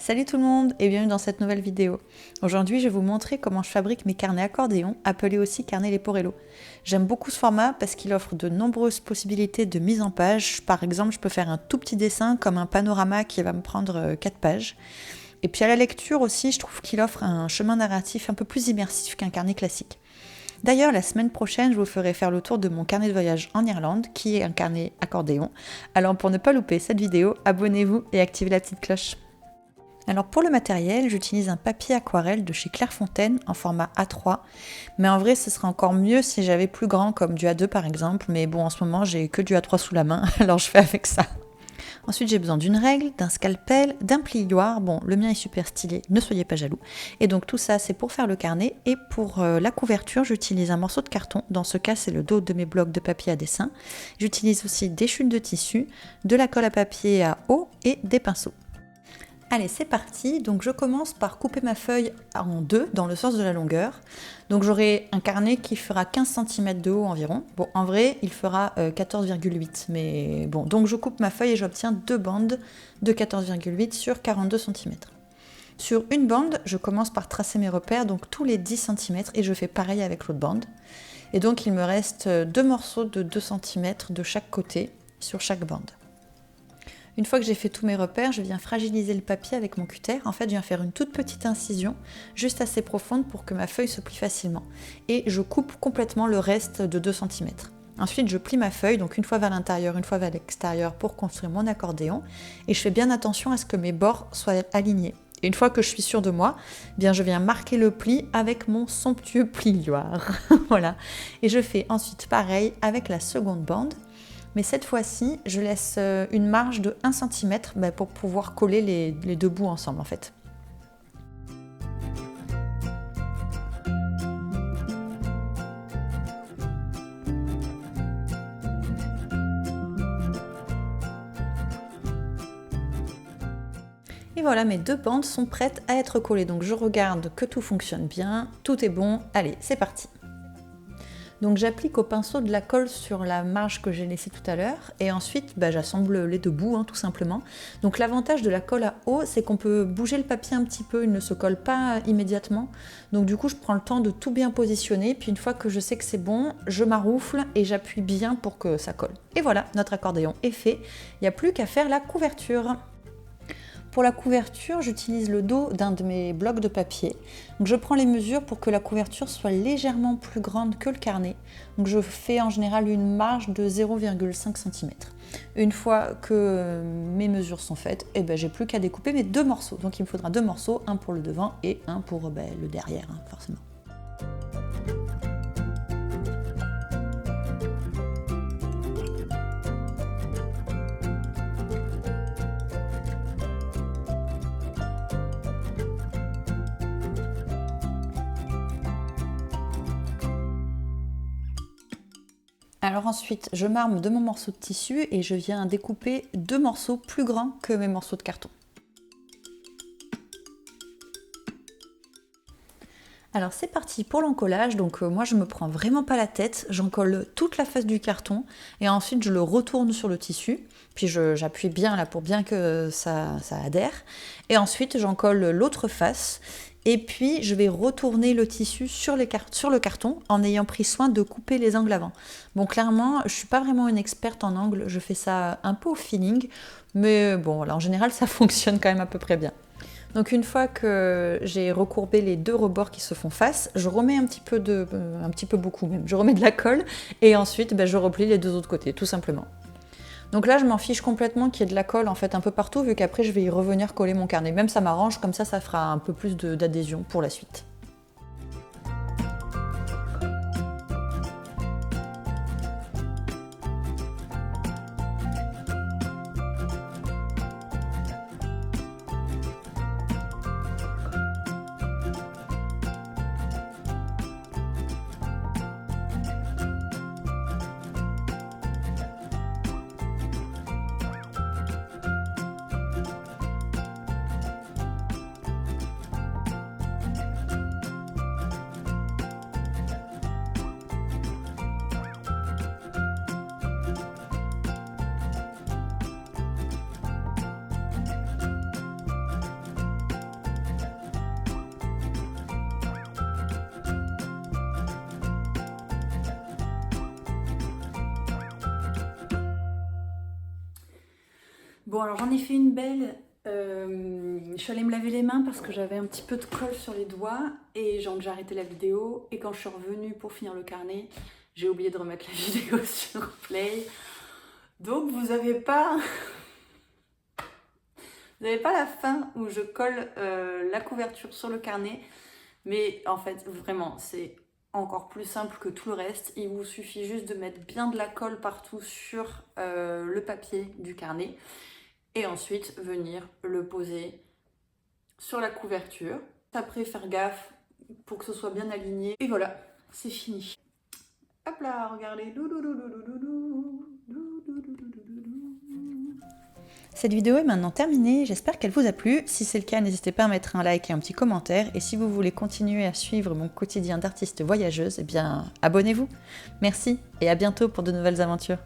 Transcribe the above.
Salut tout le monde et bienvenue dans cette nouvelle vidéo. Aujourd'hui je vais vous montrer comment je fabrique mes carnets accordéons, appelés aussi carnets Leporello. J'aime beaucoup ce format parce qu'il offre de nombreuses possibilités de mise en page. Par exemple, je peux faire un tout petit dessin comme un panorama qui va me prendre 4 pages. Et puis à la lecture aussi, je trouve qu'il offre un chemin narratif un peu plus immersif qu'un carnet classique. D'ailleurs, la semaine prochaine, je vous ferai faire le tour de mon carnet de voyage en Irlande, qui est un carnet accordéon. Alors pour ne pas louper cette vidéo, abonnez-vous et activez la petite cloche. Alors pour le matériel, j'utilise un papier aquarelle de chez Clairefontaine en format A3, mais en vrai ce serait encore mieux si j'avais plus grand comme du A2 par exemple, mais bon en ce moment j'ai que du A3 sous la main, alors je fais avec ça. Ensuite j'ai besoin d'une règle, d'un scalpel, d'un plioir, bon le mien est super stylé, ne soyez pas jaloux. Et donc tout ça c'est pour faire le carnet, et pour la couverture j'utilise un morceau de carton, dans ce cas c'est le dos de mes blocs de papier à dessin. J'utilise aussi des chutes de tissu, de la colle à papier à eau et des pinceaux. Allez, c'est parti. Donc je commence par couper ma feuille en deux dans le sens de la longueur. Donc j'aurai un carnet qui fera 15 cm de haut environ. Bon, en vrai, il fera 14,8. Mais bon, donc je coupe ma feuille et j'obtiens deux bandes de 14,8 sur 42 cm. Sur une bande, je commence par tracer mes repères, donc tous les 10 cm, et je fais pareil avec l'autre bande. Et donc il me reste deux morceaux de 2 cm de chaque côté sur chaque bande. Une fois que j'ai fait tous mes repères, je viens fragiliser le papier avec mon cutter. En fait, je viens faire une toute petite incision, juste assez profonde pour que ma feuille se plie facilement. Et je coupe complètement le reste de 2 cm. Ensuite, je plie ma feuille, donc une fois vers l'intérieur, une fois vers l'extérieur pour construire mon accordéon. Et je fais bien attention à ce que mes bords soient alignés. Et une fois que je suis sûre de moi, eh bien je viens marquer le pli avec mon somptueux plioir. Voilà. Et je fais ensuite pareil avec la seconde bande. Mais cette fois-ci, je laisse une marge de 1 cm pour pouvoir coller les deux bouts ensemble en fait. Et voilà, mes deux bandes sont prêtes à être collées. Donc je regarde que tout fonctionne bien, tout est bon. Allez, c'est parti! Donc j'applique au pinceau de la colle sur la marge que j'ai laissée tout à l'heure et ensuite j'assemble les deux bouts tout simplement. Donc l'avantage de la colle à eau, c'est qu'on peut bouger le papier un petit peu, il ne se colle pas immédiatement. Donc du coup je prends le temps de tout bien positionner, puis une fois que je sais que c'est bon, je maroufle et j'appuie bien pour que ça colle. Et voilà, notre accordéon est fait, il n'y a plus qu'à faire la couverture. Pour la couverture, j'utilise le dos d'un de mes blocs de papier. Donc je prends les mesures pour que la couverture soit légèrement plus grande que le carnet. Donc je fais en général une marge de 0,5 cm. Une fois que mes mesures sont faites, j'ai plus qu'à découper mes deux morceaux. Donc il me faudra deux morceaux, un pour le devant et un pour le derrière, forcément. Alors ensuite, je m'arme de mon morceau de tissu et je viens découper deux morceaux plus grands que mes morceaux de carton. Alors c'est parti pour l'encollage, donc moi je me prends vraiment pas la tête, j'encolle toute la face du carton et ensuite je le retourne sur le tissu, puis j'appuie bien là pour bien que ça adhère, et ensuite j'encolle l'autre face. Et puis je vais retourner le tissu sur le carton en ayant pris soin de couper les angles avant. Bon, clairement, je suis pas vraiment une experte en angles, je fais ça un peu au feeling, mais bon, voilà, en général ça fonctionne quand même à peu près bien. Donc une fois que j'ai recourbé les deux rebords qui se font face, je remets un petit peu beaucoup même, je remets de la colle et ensuite je replie les deux autres côtés, tout simplement. Donc là, je m'en fiche complètement qu'il y ait de la colle en fait un peu partout, vu qu'après je vais y revenir coller mon carnet. Même ça m'arrange, comme ça fera un peu plus d'adhésion pour la suite. Bon, alors j'en ai fait une belle. Je suis allée me laver les mains parce que j'avais un petit peu de colle sur les doigts et j'ai arrêté la vidéo. Et quand je suis revenue pour finir le carnet, j'ai oublié de remettre la vidéo sur play. Donc vous avez pas la fin où je colle la couverture sur le carnet. Mais en fait, vraiment, c'est encore plus simple que tout le reste. Il vous suffit juste de mettre bien de la colle partout sur le papier du carnet. Et ensuite venir le poser sur la couverture. Après faire gaffe pour que ce soit bien aligné. Et voilà, c'est fini. Hop là, regardez. Cette vidéo est maintenant terminée, j'espère qu'elle vous a plu. Si c'est le cas, n'hésitez pas à mettre un like et un petit commentaire. Et si vous voulez continuer à suivre mon quotidien d'artiste voyageuse, eh bien abonnez-vous. Merci et à bientôt pour de nouvelles aventures.